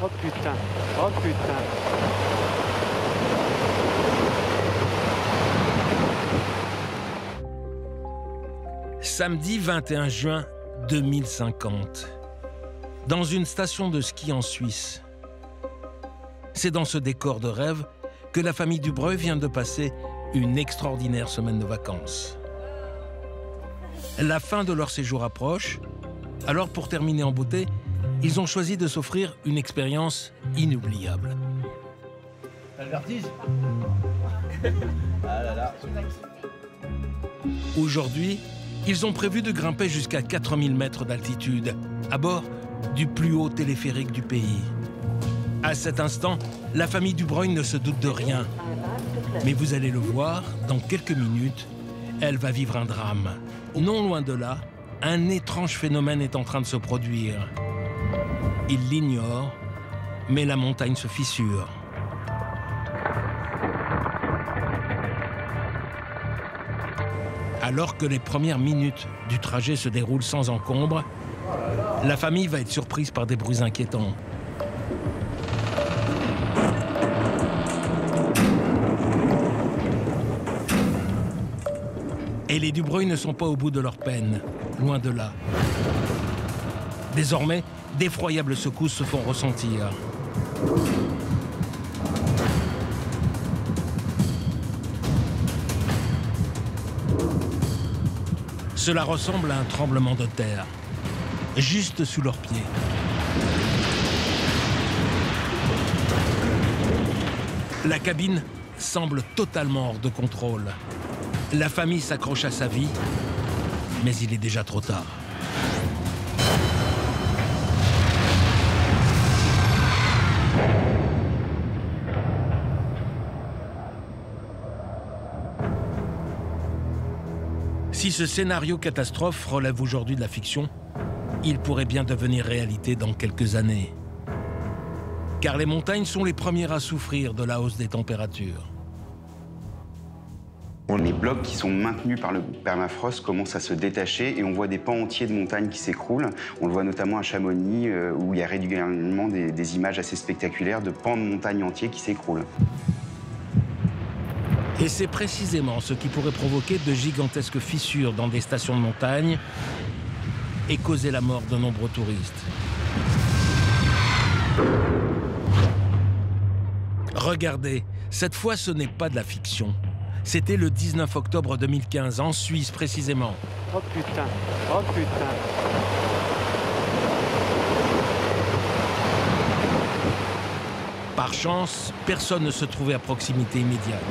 Oh putain, oh putain. Samedi 21 juin 2050, dans une station de ski en Suisse. C'est dans ce décor de rêve que la famille Dubreuil vient de passer une extraordinaire semaine de vacances. La fin de leur séjour approche, alors pour terminer en beauté, ils ont choisi de s'offrir une expérience inoubliable. T'as le vertige? Ah là là. Aujourd'hui, ils ont prévu de grimper jusqu'à 4000 mètres d'altitude, à bord du plus haut téléphérique du pays. À cet instant, la famille Dubreuil ne se doute de rien. Mais vous allez le voir, dans quelques minutes, elle va vivre un drame. Non loin de là, un étrange phénomène est en train de se produire. Il l'ignore, mais la montagne se fissure. Alors que les premières minutes du trajet se déroulent sans encombre, la famille va être surprise par des bruits inquiétants. Et les Dubreuil ne sont pas au bout de leur peine, loin de là. Désormais, d'effroyables secousses se font ressentir. Cela ressemble à un tremblement de terre, juste sous leurs pieds. La cabine semble totalement hors de contrôle. La famille s'accroche à sa vie, mais il est déjà trop tard. Si ce scénario catastrophe relève aujourd'hui de la fiction, il pourrait bien devenir réalité dans quelques années. Car les montagnes sont les premières à souffrir de la hausse des températures. Les blocs qui sont maintenus par le permafrost commencent à se détacher et on voit des pans entiers de montagnes qui s'écroulent. On le voit notamment à Chamonix où il y a régulièrement des images assez spectaculaires de pans de montagnes entiers qui s'écroulent. Et c'est précisément ce qui pourrait provoquer de gigantesques fissures dans des stations de montagne et causer la mort de nombreux touristes. Regardez, cette fois ce n'est pas de la fiction. C'était le 19 octobre 2015, en Suisse précisément. Oh putain, oh putain. Par chance, personne ne se trouvait à proximité immédiate.